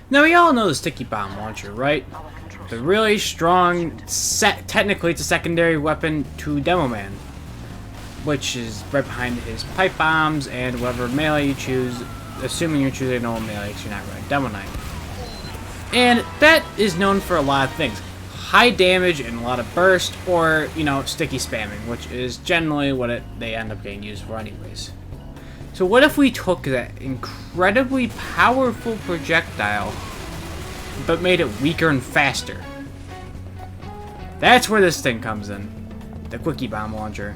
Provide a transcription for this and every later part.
Now we all know the Stickybomb launcher, right? The really strong, technically it's a secondary weapon to Demo Man, which is right behind his pipe bombs and whatever melee you choose, assuming you're choosing normal melee because you're not running Demo Knight. And that is known for a lot of things. High damage and a lot of burst, or, you know, sticky spamming, which is generally what they end up getting used for anyways. So what if we took that incredibly powerful projectile, but made it weaker and faster? That's where this thing comes in. The Quickiebomb launcher.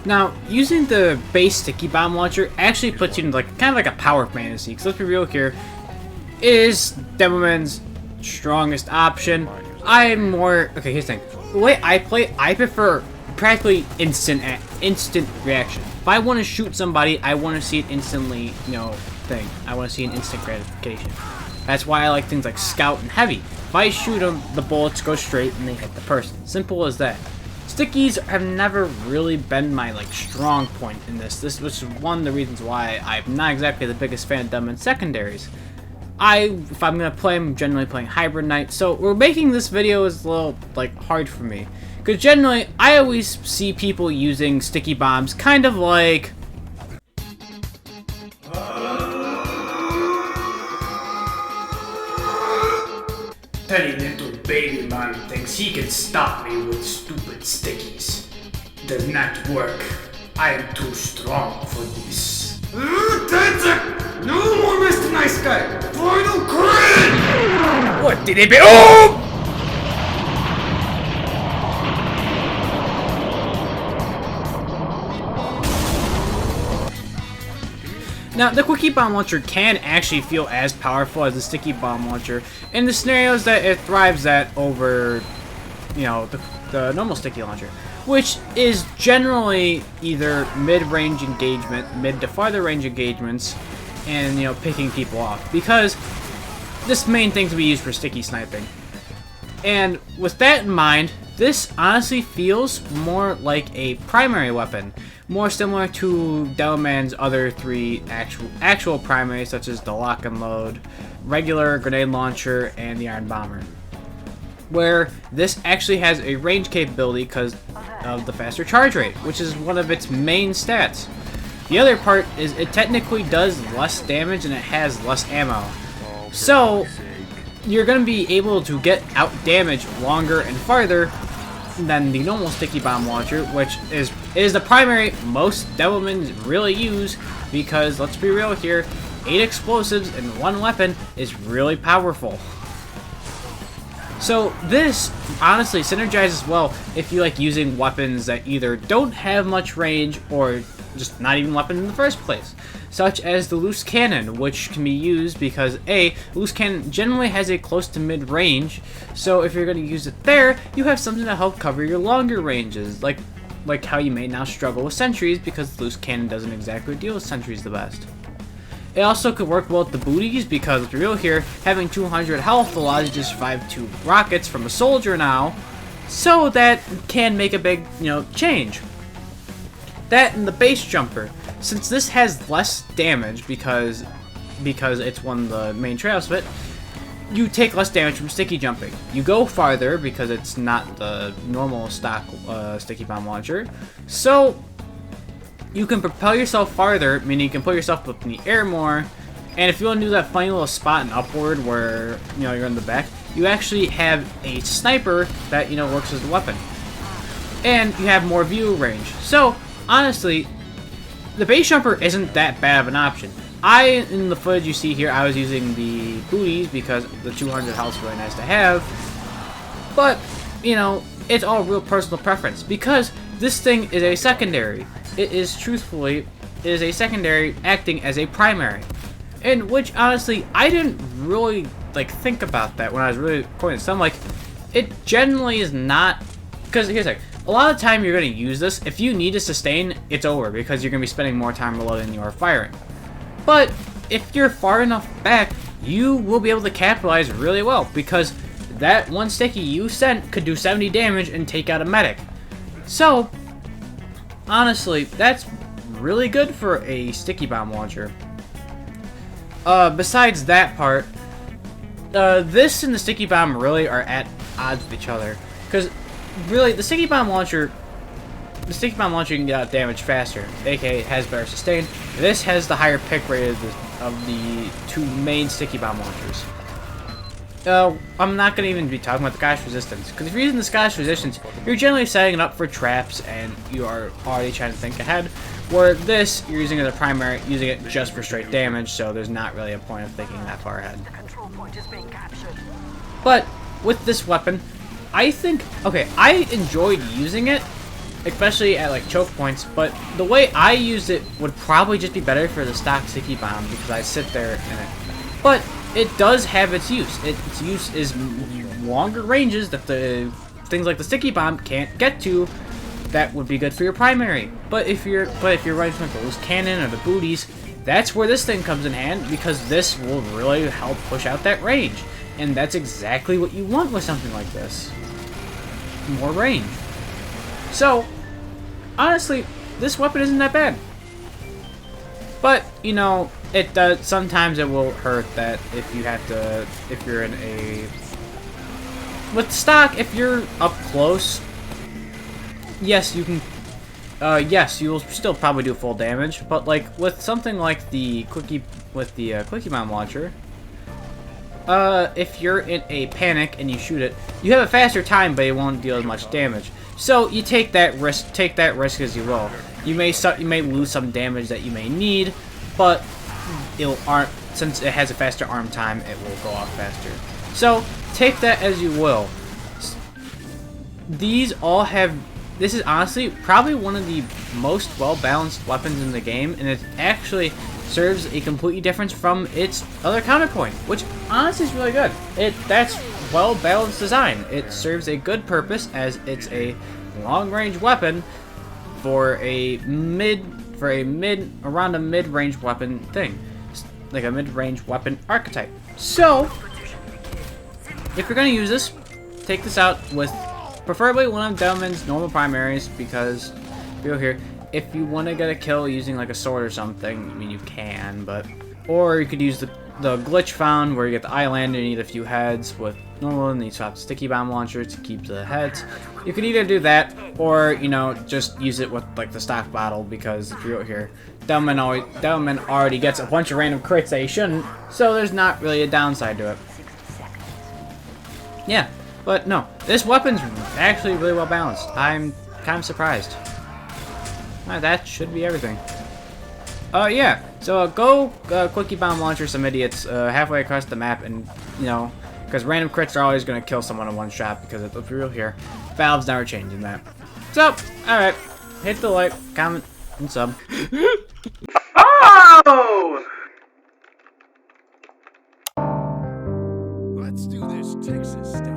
Now, using the base Stickybomb launcher actually puts you in like kind of like a power fantasy, because let's be real here, it is Demoman's strongest option. I'm more... Okay, here's the thing. The way I play, I prefer practically instant reaction. If I want to shoot somebody, I want to see it instantly, you know, thing. I want to see an instant gratification. That's why I like things like Scout and Heavy. If I shoot them, the bullets go straight and they hit the person. Simple as that. Stickies have never really been my like strong point in this. This was one of the reasons why I'm not exactly the biggest fan of them in secondaries. If I'm gonna play, I'm generally playing Hybrid Knight. So we're making this video is a little like hard for me, because generally I always see people using sticky bombs kind of like Petty little baby man thinks he can stop me with stupid stickies. Does not work. I am too strong for this. That's it! No more Mr. Nice Guy! Final crit! what did it be? Oh! Now, the Quickiebomb launcher can actually feel as powerful as the Stickybomb launcher in the scenarios that it thrives at over, you know, the normal sticky launcher, which is generally either mid-range engagement, mid to farther range engagements, and, you know, picking people off, because this main thing to be used for sticky sniping. And with that in mind, this honestly feels more like a primary weapon, more similar to Demoman's other three actual primaries, such as the Lock and Load, regular grenade launcher, and the Iron Bomber, where this actually has a range capability because of the faster charge rate, which is one of its main stats. The other part is it technically does less damage and it has less ammo. So you're going to be able to get out damage longer and farther than the normal Stickybomb launcher, which is the primary most Devilmans really use, because let's be real here, 8 explosives in one weapon is really powerful. So this honestly synergizes well if you like using weapons that either don't have much range or just not even weapons in the first place, such as the loose cannon, which can be used because loose cannon generally has a close to mid range, so if you're going to use it there, you have something to help cover your longer ranges, like how you may now struggle with sentries because the loose cannon doesn't exactly deal with sentries the best. It also could work well with the booties because, let's be real here, having 200 health allows you to survive 2 rockets from a soldier now, so that can make a big, you know, change. That and the base jumper, since this has less damage because it's one of the main trade-offs of it, you take less damage from sticky jumping. You go farther because it's not the normal stock sticky bomb launcher, so you can propel yourself farther, meaning you can put yourself up in the air more, and if you want to do that funny little spot in upward where, you know, you're in the back, you actually have a sniper that, you know, works as a weapon. And you have more view range. So, honestly, the base jumper isn't that bad of an option. In the footage you see here, I was using the booties because the 200 health is really nice to have. But, you know, it's all real personal preference because this thing is a secondary. It is a secondary acting as a primary. And which, honestly, I didn't really, like, think about that when I was really pointing this. I'm like, it generally is not, because here's the thing. A lot of the time you're going to use this, if you need to sustain, it's over because you're going to be spending more time reloading than you are firing. But if you're far enough back, you will be able to capitalize really well because that one sticky you sent could do 70 damage and take out a medic. So, honestly, that's really good for a Stickybomb launcher. Besides that part, this and the Stickybomb really are at odds with each other. Because, really, the Stickybomb launcher can get out damage faster, aka it has better sustain. This has the higher pick rate of the two main Stickybomb launchers. I'm not going to even be talking about the Scottish Resistance, because if you're using the Scottish Resistance, you're generally setting it up for traps, and you are already trying to think ahead. Where this, you're using it as a primary, using it just for straight damage, so there's not really a point of thinking that far ahead. But, with this weapon, I think, okay, I enjoyed using it, especially at like choke points, but the way I used it would probably just be better for the stock Stickybomb, because I sit there in it. But it does have its use. Its use is longer ranges that the things like the Stickybomb can't get to. That would be good for your primary. But if you're running from the loose cannon or the booties, that's where this thing comes in hand, because this will really help push out that range. And that's exactly what you want with something like this. More range. So, honestly, this weapon isn't that bad. But, you know, it does, sometimes it will hurt that if you're in a, with stock, if you're up close, yes, you can, yes, you will still probably do full damage, but like, with something like the Quickiebomb launcher, if you're in a panic and you shoot it, you have a faster time, but it won't deal as much damage. So you take that risk as you will. You may lose some damage that you may need, but since it has a faster arm time, it will go off faster. So take that as you will. These all have. This is honestly probably one of the most well-balanced weapons in the game, and it actually serves a completely different from its other counterpoint, which honestly is really good. That's well-balanced design. It serves a good purpose as it's a long-range weapon for around a mid-range weapon thing, like a mid-range weapon archetype. So, if you're gonna use this, take this out with preferably one of Delman's normal primaries, because if you want to get a kill using like a sword or something, I mean you can, or you could use the glitch found where you get the island and you need a few heads with normal, and you swap the Stickybomb launcher to keep the heads. You could either do that, or you know, just use it with like the stock bottle, because if you're out here, Delman already gets a bunch of random crits that he shouldn't, so there's not really a downside to it. Yeah, but no, this weapon's actually really well balanced. I'm kind of surprised. That should be everything. Yeah, so go Quickiebomb launcher some idiots halfway across the map, and you know, because random crits are always going to kill someone in one shot, because it's real here. Valve's never changing that. So, alright, hit the like, comment, and sub. Oh! Let's do this Texas style.